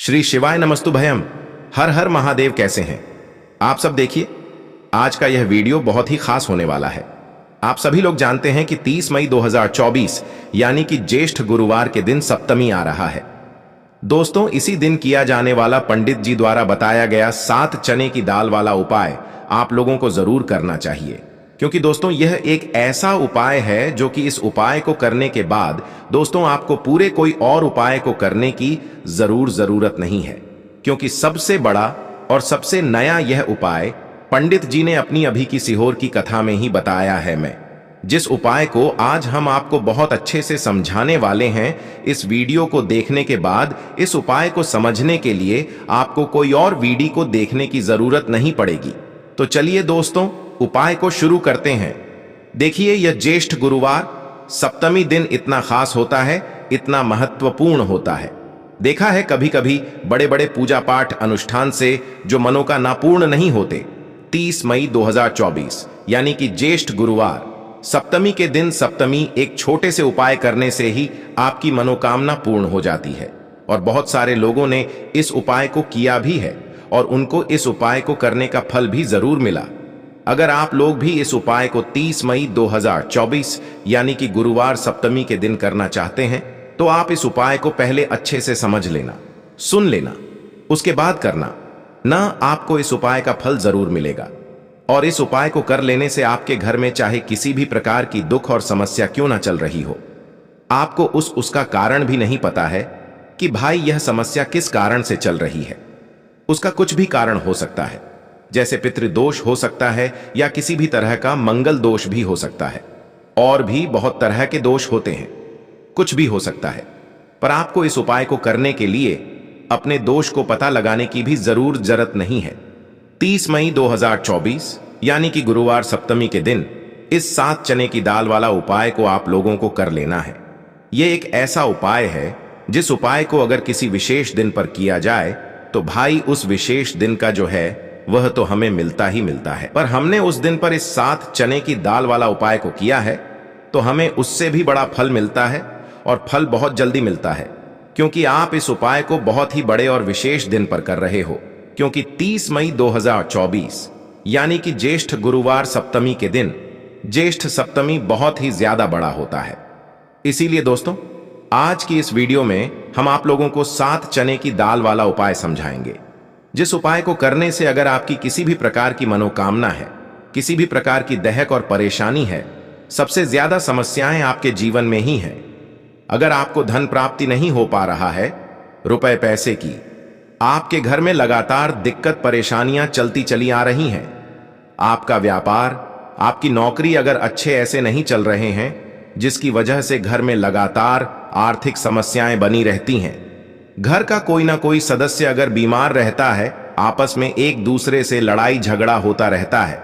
श्री शिवाय नमस्तु भयम। हर हर महादेव। कैसे हैं आप सब? देखिए, आज का यह वीडियो बहुत ही खास होने वाला है। आप सभी लोग जानते हैं कि 30 मई 2024 यानी कि ज्येष्ठ गुरुवार के दिन सप्तमी आ रहा है। दोस्तों, इसी दिन किया जाने वाला पंडित जी द्वारा बताया गया 7 चने की दाल वाला उपाय आप लोगों को जरूर करना चाहिए, क्योंकि दोस्तों यह एक ऐसा उपाय है जो कि इस उपाय को करने के बाद दोस्तों आपको पूरे कोई और उपाय को करने की जरूरत नहीं है, क्योंकि सबसे बड़ा और सबसे नया यह उपाय पंडित जी ने अपनी अभी की सीहोर की कथा में ही बताया है। मैं जिस उपाय को आज हम आपको बहुत अच्छे से समझाने वाले हैं, इस वीडियो को देखने के बाद इस उपाय को समझने के लिए आपको कोई और वीडियो को देखने की जरूरत नहीं पड़ेगी। तो चलिए दोस्तों, उपाय को शुरू करते हैं। देखिए, यह ज्येष्ठ गुरुवार सप्तमी दिन इतना खास होता है, इतना महत्वपूर्ण होता है। देखा है कभी कभी बड़े बड़े पूजा पाठ अनुष्ठान से जो मनोकामना पूर्ण नहीं होते। 30 मई 2024 यानी कि ज्येष्ठ गुरुवार सप्तमी के दिन सप्तमी एक छोटे से उपाय करने से ही आपकी मनोकामना पूर्ण हो जाती है। और बहुत सारे लोगों ने इस उपाय को किया भी है और उनको इस उपाय को करने का फल भी जरूर मिला। अगर आप लोग भी इस उपाय को 30 मई 2024 यानी कि गुरुवार सप्तमी के दिन करना चाहते हैं, तो आप इस उपाय को पहले अच्छे से समझ लेना, सुन लेना, उसके बाद करना ना। आपको इस उपाय का फल जरूर मिलेगा। और इस उपाय को कर लेने से आपके घर में चाहे किसी भी प्रकार की दुख और समस्या क्यों ना चल रही हो, आपको उसका कारण भी नहीं पता है कि भाई यह समस्या किस कारण से चल रही है। उसका कुछ भी कारण हो सकता है, जैसे पितृदोष हो सकता है या किसी भी तरह का मंगल दोष भी हो सकता है, और भी बहुत तरह के दोष होते हैं, कुछ भी हो सकता है। पर आपको इस उपाय को करने के लिए अपने दोष को पता लगाने की भी जरूरत नहीं है। 30 मई 2024 यानी कि गुरुवार सप्तमी के दिन इस 7 चने की दाल वाला उपाय को आप लोगों को कर लेना है। यह एक ऐसा उपाय है जिस उपाय को अगर किसी विशेष दिन पर किया जाए तो भाई उस विशेष दिन का जो है वह तो हमें मिलता ही मिलता है। पर हमने उस दिन पर इस 7 चने की दाल वाला उपाय को किया है तो हमें उससे भी बड़ा फल मिलता है, और फल बहुत जल्दी मिलता है, क्योंकि आप इस उपाय को बहुत ही बड़े और विशेष दिन पर कर रहे हो। क्योंकि 30 मई 2024 यानी कि ज्येष्ठ गुरुवार सप्तमी के दिन ज्येष्ठ सप्तमी बहुत ही ज्यादा बड़ा होता है। इसीलिए दोस्तों, आज की इस वीडियो में हम आप लोगों को 7 चने की दाल वाला उपाय समझाएंगे, जिस उपाय को करने से अगर आपकी किसी भी प्रकार की मनोकामना है, किसी भी प्रकार की दहक और परेशानी है, सबसे ज्यादा समस्याएं आपके जीवन में ही हैं। अगर आपको धन प्राप्ति नहीं हो पा रहा है, रुपए पैसे की, आपके घर में लगातार दिक्कत परेशानियां चलती चली आ रही हैं, आपका व्यापार, आपकी नौकरी अगर अच्छे ऐसे नहीं चल रहे हैं, जिसकी वजह से घर में लगातार आर्थिक समस्याएं बनी रहती हैं, घर का कोई ना कोई सदस्य अगर बीमार रहता है, आपस में एक दूसरे से लड़ाई झगड़ा होता रहता है,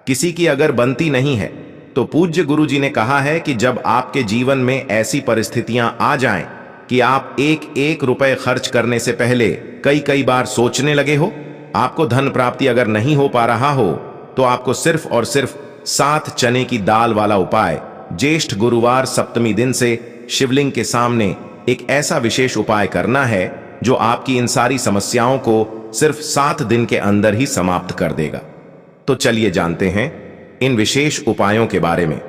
किसी की अगर बनती नहीं है, तो पूज्य गुरु जी ने कहा है कि जब आपके जीवन में ऐसी परिस्थितियां आ जाएं कि आप एक रुपए खर्च करने से पहले कई बार सोचने लगे हो, आपको धन प्राप्ति अगर नहीं हो पा रहा हो, तो आपको सिर्फ और सिर्फ 7 चने की दाल वाला उपाय ज्येष्ठ गुरुवार सप्तमी दिन से शिवलिंग के सामने एक ऐसा विशेष उपाय करना है जो आपकी इन सारी समस्याओं को सिर्फ 7 दिन के अंदर ही समाप्त कर देगा। तो चलिए जानते हैं इन विशेष उपायों के बारे में।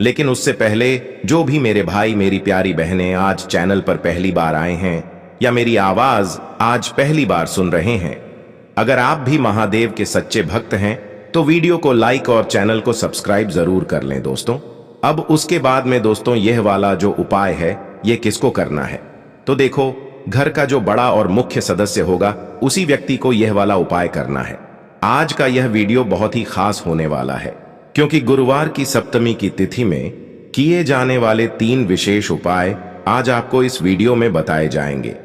लेकिन उससे पहले जो भी मेरे भाई मेरी प्यारी बहनें आज चैनल पर पहली बार आए हैं या मेरी आवाज आज पहली बार सुन रहे हैं, अगर आप भी महादेव के सच्चे भक्त हैं तो वीडियो को लाइक और चैनल को सब्सक्राइब जरूर कर लें दोस्तों। अब उसके बाद में दोस्तों यह वाला जो उपाय है ये किसको करना है, तो देखो, घर का जो बड़ा और मुख्य सदस्य होगा उसी व्यक्ति को यह वाला उपाय करना है। आज का यह वीडियो बहुत ही खास होने वाला है, क्योंकि गुरुवार की सप्तमी की तिथि में किए जाने वाले 3 विशेष उपाय आज आपको इस वीडियो में बताए जाएंगे।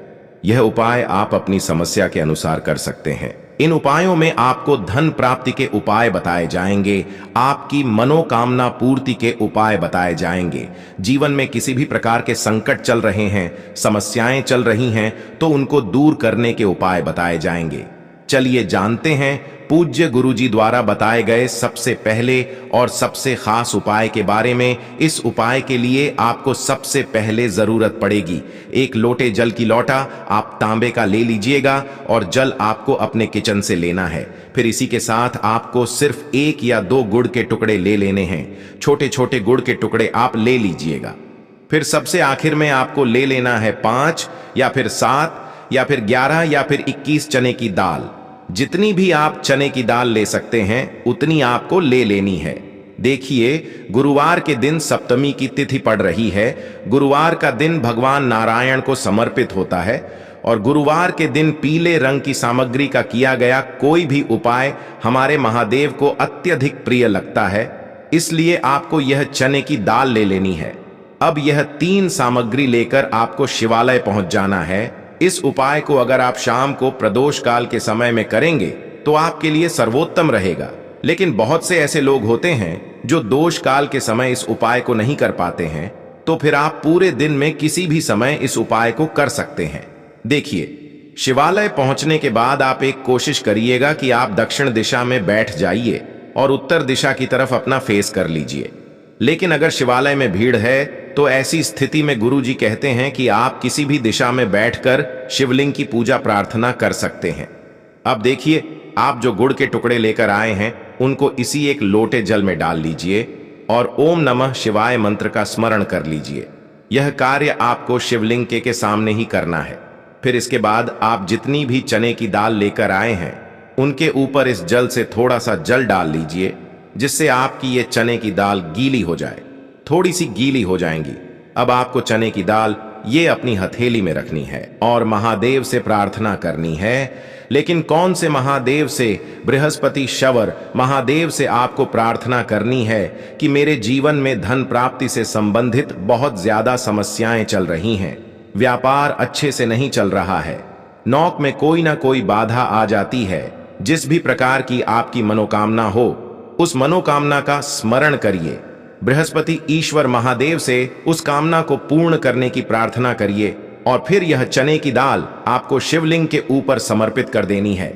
यह उपाय आप अपनी समस्या के अनुसार कर सकते हैं। इन उपायों में आपको धन प्राप्ति के उपाय बताए जाएंगे, आपकी मनोकामना पूर्ति के उपाय बताए जाएंगे। जीवन में किसी भी प्रकार के संकट चल रहे हैं, समस्याएं चल रही हैं, तो उनको दूर करने के उपाय बताए जाएंगे। चलिए जानते हैं पूज्य गुरुजी द्वारा बताए गए सबसे पहले और सबसे खास उपाय के बारे में। इस उपाय के लिए आपको सबसे पहले जरूरत पड़ेगी एक लोटे जल की। लोटा आप तांबे का ले लीजिएगा और जल आपको अपने किचन से लेना है। फिर इसी के साथ आपको सिर्फ 1 या 2 गुड़ के टुकड़े ले लेने हैं। छोटे छोटे गुड़ के टुकड़े आप ले लीजिएगा। फिर सबसे आखिर में आपको ले लेना है 5 या फिर 7 या फिर 11 या फिर 21 चने की दाल। जितनी भी आप चने की दाल ले सकते हैं उतनी आपको ले लेनी है। देखिए, गुरुवार के दिन सप्तमी की तिथि पड़ रही है। गुरुवार का दिन भगवान नारायण को समर्पित होता है और गुरुवार के दिन पीले रंग की सामग्री का किया गया कोई भी उपाय हमारे महादेव को अत्यधिक प्रिय लगता है। इसलिए आपको यह चने की दाल ले लेनी है। अब यह 3 सामग्री लेकर आपको शिवालय पहुंच जाना है। इस उपाय को अगर आप शाम को प्रदोष काल के समय में करेंगे तो आपके लिए सर्वोत्तम रहेगा। लेकिन बहुत से ऐसे लोग होते हैं जो दोष काल के समय इस उपाय को नहीं कर पाते हैं, तो फिर आप पूरे दिन में किसी भी समय इस उपाय को कर सकते हैं। देखिए, शिवालय पहुंचने के बाद आप एक कोशिश करिएगा कि आप दक्षिण दिशा में बैठ जाइए और उत्तर दिशा की तरफ अपना फेस कर लीजिए। लेकिन अगर शिवालय में भीड़ है तो ऐसी स्थिति में गुरुजी कहते हैं कि आप किसी भी दिशा में बैठकर शिवलिंग की पूजा प्रार्थना कर सकते हैं। अब देखिए, आप जो गुड़ के टुकड़े लेकर आए हैं उनको इसी एक लोटे जल में डाल लीजिए और ओम नमः शिवाय मंत्र का स्मरण कर लीजिए। यह कार्य आपको शिवलिंग के सामने ही करना है। फिर इसके बाद आप जितनी भी चने की दाल लेकर आए हैं उनके ऊपर इस जल से थोड़ा सा जल डाल लीजिए, जिससे आपकी ये चने की दाल गीली हो जाए। थोड़ी सी गीली हो जाएंगी। अब आपको चने की दाल ये अपनी हथेली में रखनी है और महादेव से प्रार्थना करनी है। लेकिन कौन से महादेव से? बृहस्पति शवर महादेव से आपको प्रार्थना करनी है कि मेरे जीवन में धन प्राप्ति से संबंधित बहुत ज्यादा समस्याएं चल रही हैं। व्यापार अच्छे से नहीं चल रहा है। नौक में कोई ना कोई बाधा आ जाती है। जिस भी प्रकार की आपकी मनोकामना हो, उस मनोकामना का स्मरण करिए। बृहस्पति ईश्वर महादेव से उस कामना को पूर्ण करने की प्रार्थना करिए और फिर यह चने की दाल आपको शिवलिंग के ऊपर समर्पित कर देनी है।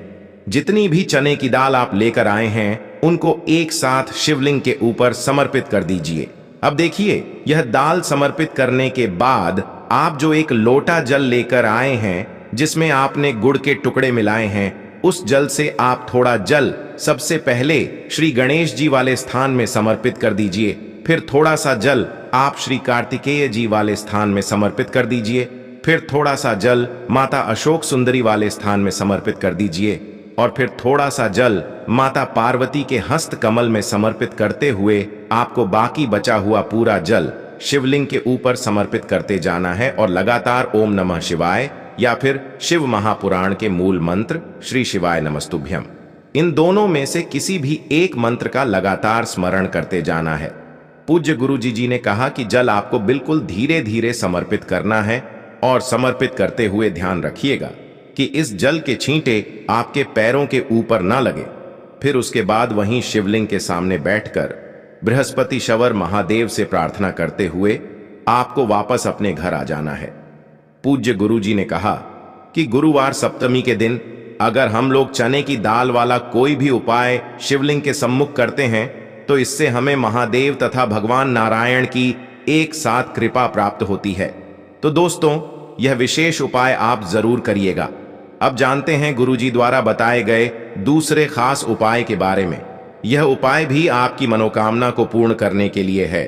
जितनी भी चने की दाल आप लेकर आए हैं उनको एक साथ शिवलिंग के ऊपर समर्पित कर दीजिए। अब देखिए, यह दाल समर्पित करने के बाद आप जो एक लोटा जल लेकर आए हैं जिसमें आपने गुड़ के टुकड़े मिलाए हैं, उस जल से आप थोड़ा जल सबसे पहले श्री गणेश जी वाले स्थान में समर्पित कर दीजिए। फिर थोड़ा सा जल आप श्री कार्तिकेय जी वाले स्थान में समर्पित कर दीजिए। फिर थोड़ा सा जल माता अशोक सुंदरी वाले स्थान में समर्पित कर दीजिए और फिर थोड़ा सा जल माता पार्वती के हस्त कमल में समर्पित करते हुए आपको बाकी बचा हुआ पूरा जल शिवलिंग के ऊपर समर्पित करते जाना है और लगातार ओम नमः शिवाय या फिर शिव महापुराण के मूल मंत्र श्री शिवाय नमस्तुभ्यम, इन दोनों में से किसी भी एक मंत्र का लगातार स्मरण करते जाना है। पूज्य गुरुजी जी ने कहा कि जल आपको बिल्कुल धीरे धीरे समर्पित करना है और समर्पित करते हुए ध्यान रखिएगा कि इस जल के छींटे आपके पैरों के ऊपर ना लगे। फिर उसके बाद वहीं शिवलिंग के सामने बैठकर बृहस्पति शवर महादेव से प्रार्थना करते हुए आपको वापस अपने घर आ जाना है। पूज्य गुरुजी ने कहा कि गुरुवार सप्तमी के दिन अगर हम लोग चने की दाल वाला कोई भी उपाय शिवलिंग के सम्मुख करते हैं तो इससे हमें महादेव तथा भगवान नारायण की एक साथ कृपा प्राप्त होती है। तो दोस्तों, यह विशेष उपाय आप जरूर करिएगा। अब जानते हैं गुरुजी द्वारा बताए गए दूसरे खास उपाय के बारे में। यह उपाय भी आपकी मनोकामना को पूर्ण करने के लिए है।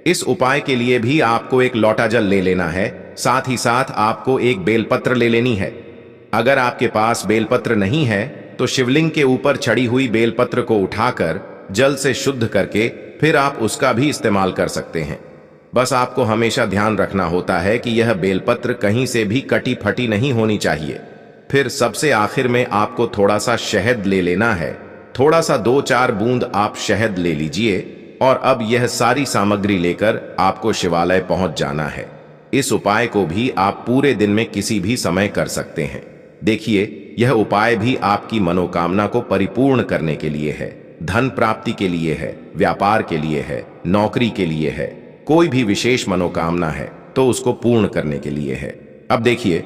इस उपाय के लिए भी आपको एक लोटा जल ले लेना है। साथ ही साथ आपको एक बेलपत्र ले लेनी है। अगर आपके पास बेलपत्र नहीं है तो शिवलिंग के ऊपर चढ़ी हुई बेलपत्र को उठाकर जल से शुद्ध करके फिर आप उसका भी इस्तेमाल कर सकते हैं। बस आपको हमेशा ध्यान रखना होता है कि यह बेलपत्र कहीं से भी कटी फटी नहीं होनी चाहिए। फिर सबसे आखिर में आपको थोड़ा सा शहद ले लेना है। थोड़ा सा 2-4 बूंद आप शहद ले लीजिए और अब यह सारी सामग्री लेकर आपको शिवालय पहुंच जाना है। इस उपाय को भी आप पूरे दिन में किसी भी समय कर सकते हैं। देखिए, यह उपाय भी आपकी मनोकामना को परिपूर्ण करने के लिए है, धन प्राप्ति के लिए है, व्यापार के लिए है, नौकरी के लिए है, कोई भी विशेष मनोकामना है तो उसको पूर्ण करने के लिए है। अब देखिए,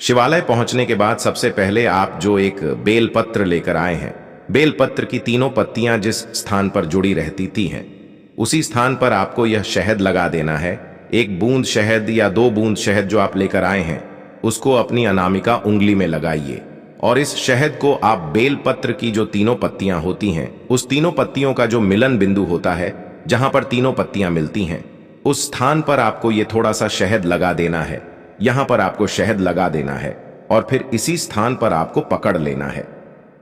शिवालय पहुंचने के बाद सबसे पहले आप जो एक बेलपत्र लेकर आए हैं, बेलपत्र की तीनों पत्तियां जिस स्थान पर जुड़ी रहती थी हैं, उसी स्थान पर आपको यह शहद लगा देना है। एक बूंद शहद या 2 बूंद शहद जो आप लेकर आए हैं, उसको अपनी अनामिका उंगली में लगाइए और इस शहद को आप बेलपत्र की जो तीनों पत्तियां होती हैं, उस तीनों पत्तियों का जो मिलन बिंदु होता है, जहां पर तीनों पत्तियां मिलती हैं, उस स्थान पर आपको ये थोड़ा सा शहद लगा देना है। यहां पर आपको शहद लगा देना है और फिर इसी स्थान पर आपको पकड़ लेना है।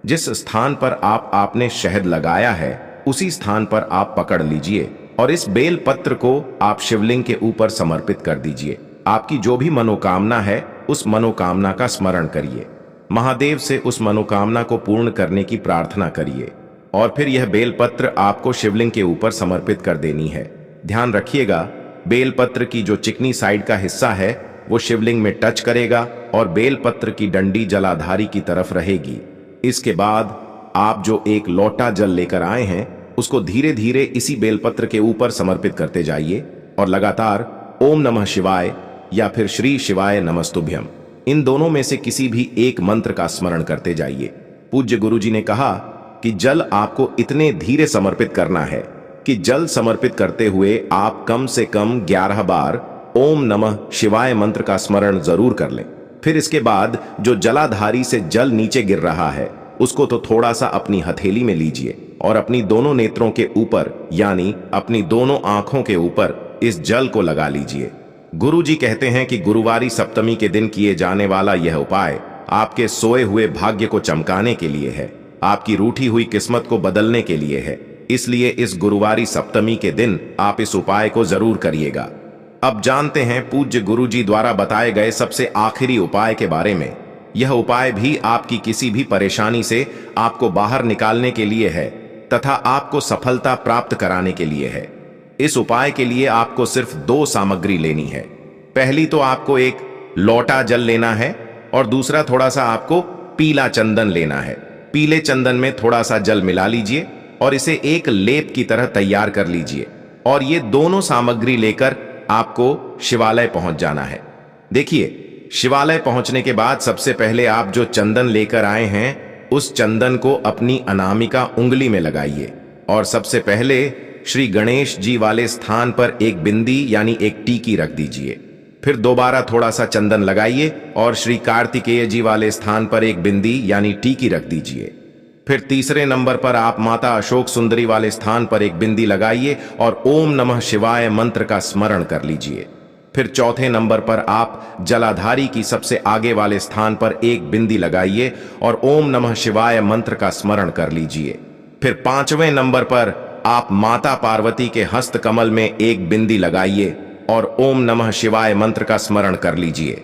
जिस स्थान पर आपने शहद लगाया है, उसी स्थान पर आप पकड़ लीजिए और इस बेल पत्र को आप शिवलिंग के ऊपर समर्पित कर दीजिए। आपकी जो भी मनोकामना है, उस मनोकामना का स्मरण करिए। महादेव से उस मनोकामना को पूर्ण करने की प्रार्थना करिए और फिर यह बेलपत्र आपको शिवलिंग के ऊपर समर्पित कर देनी है। ध्यान रखिएगा, बेलपत्र की जो चिकनी साइड का हिस्सा है वो शिवलिंग में टच करेगा और बेलपत्र की डंडी जलाधारी की तरफ रहेगी। इसके बाद आप जो एक लोटा जल लेकर आए हैं, उसको धीरे धीरे इसी बेलपत्र के ऊपर समर्पित करते जाइए और लगातार ओम नमः शिवाय या फिर श्री शिवाय नमस्तुभ्यम, इन दोनों में से किसी भी एक मंत्र का स्मरण करते जाइए। पूज्य गुरुजी ने कहा कि जल आपको इतने धीरे समर्पित करना है कि जल समर्पित करते हुए आप कम से कम 11 बार ओम नमः शिवाय मंत्र का स्मरण जरूर कर लें। फिर इसके बाद जो जलाधारी से जल नीचे गिर रहा है, उसको तो थोड़ा सा अपनी हथेली में लीजिए और अपनी दोनों नेत्रों के ऊपर यानी अपनी दोनों आंखों के ऊपर इस जल को लगा लीजिए। गुरुजी कहते हैं कि गुरुवारी सप्तमी के दिन किए जाने वाला यह उपाय आपके सोए हुए भाग्य को चमकाने के लिए है, आपकी रूठी हुई किस्मत को बदलने के लिए है। इसलिए इस गुरुवारी सप्तमी के दिन आप इस उपाय को जरूर करिएगा। अब जानते हैं पूज्य गुरुजी द्वारा बताए गए सबसे आखिरी उपाय के बारे में। यह उपाय भी आपकी किसी भी परेशानी से आपको बाहर निकालने के लिए है तथा आपको सफलता प्राप्त कराने के लिए है। इस उपाय के लिए आपको सिर्फ 2 सामग्री लेनी है। पहली तो आपको एक लोटा जल लेना है और दूसरा थोड़ा सा आपको पीला चंदन लेना है। पीले चंदन में थोड़ा सा जल मिला लीजिए और इसे एक लेप की तरह तैयार कर लीजिए और ये दोनों सामग्री लेकर आपको शिवालय पहुंच जाना है। देखिए, शिवालय पहुंचने के बाद सबसे पहले आप जो चंदन लेकर आए हैं, उस चंदन को अपनी अनामिका उंगली में लगाइए और सबसे पहले श्री गणेश जी वाले स्थान पर एक बिंदी यानी एक टीकी रख दीजिए। फिर दोबारा थोड़ा सा चंदन लगाइए और श्री कार्तिकेय जी वाले स्थान पर एक बिंदी यानी टीकी रख दीजिए। फिर तीसरे नंबर पर आप माता अशोक सुंदरी वाले स्थान पर एक बिंदी लगाइए और ओम नमः शिवाय मंत्र का स्मरण कर लीजिए। फिर चौथे नंबर पर आप जलाधारी की सबसे आगे वाले स्थान पर एक बिंदी लगाइए और ओम नमः शिवाय मंत्र का स्मरण कर लीजिए। फिर 5वें नंबर पर आप माता पार्वती के हस्त कमल में एक बिंदी लगाइए और ओम नमः शिवाय मंत्र का स्मरण कर लीजिए।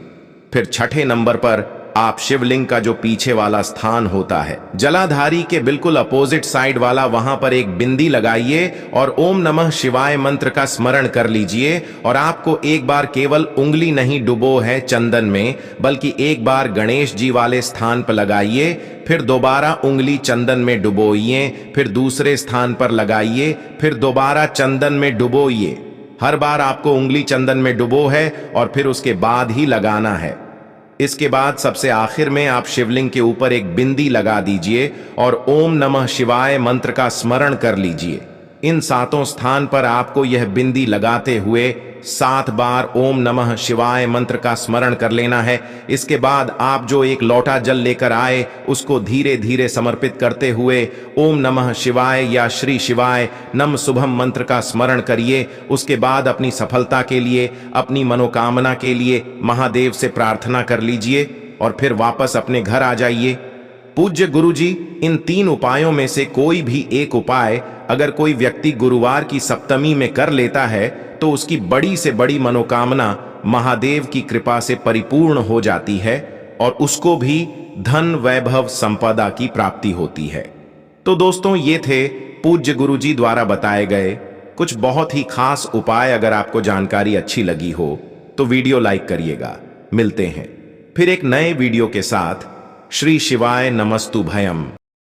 फिर 6ठे नंबर पर आप शिवलिंग का जो पीछे वाला स्थान होता है, जलाधारी के बिल्कुल अपोजिट साइड वाला, वहां पर एक बिंदी लगाइए और ओम नमः शिवाय मंत्र का स्मरण कर लीजिए। और आपको एक बार केवल उंगली नहीं डुबो है चंदन में, बल्कि एक बार गणेश जी वाले स्थान पर लगाइए, फिर दोबारा उंगली चंदन में डुबोइए, फिर दूसरे स्थान पर लगाइए, फिर दोबारा चंदन में डुबोइए। हर बार आपको उंगली चंदन में डुबो है और फिर उसके बाद ही लगाना है। इसके बाद सबसे आखिर में आप शिवलिंग के ऊपर एक बिंदी लगा दीजिए और ओम नमः शिवाय मंत्र का स्मरण कर लीजिए। इन 7 स्थान पर आपको यह बिंदी लगाते हुए 7 बार ओम नमः शिवाय मंत्र का स्मरण कर लेना है। इसके बाद आप जो एक लोटा जल लेकर आए, उसको धीरे धीरे समर्पित करते हुए ओम नमः शिवाय या श्री शिवाय नम शुभम मंत्र का स्मरण करिए। उसके बाद अपनी सफलता के लिए, अपनी मनोकामना के लिए महादेव से प्रार्थना कर लीजिए और फिर वापस अपने घर आ जाइए। पूज्य गुरुजी इन 3 उपायों में से कोई भी एक उपाय अगर कोई व्यक्ति गुरुवार की सप्तमी में कर लेता है, तो उसकी बड़ी से बड़ी मनोकामना महादेव की कृपा से परिपूर्ण हो जाती है और उसको भी धन वैभव संपदा की प्राप्ति होती है। तो दोस्तों, ये थे पूज्य गुरुजी द्वारा बताए गए कुछ बहुत ही खास उपाय। अगर आपको जानकारी अच्छी लगी हो तो वीडियो लाइक करिएगा। मिलते हैं फिर एक नए वीडियो के साथ। श्री शिवाय नमस्तुभयम।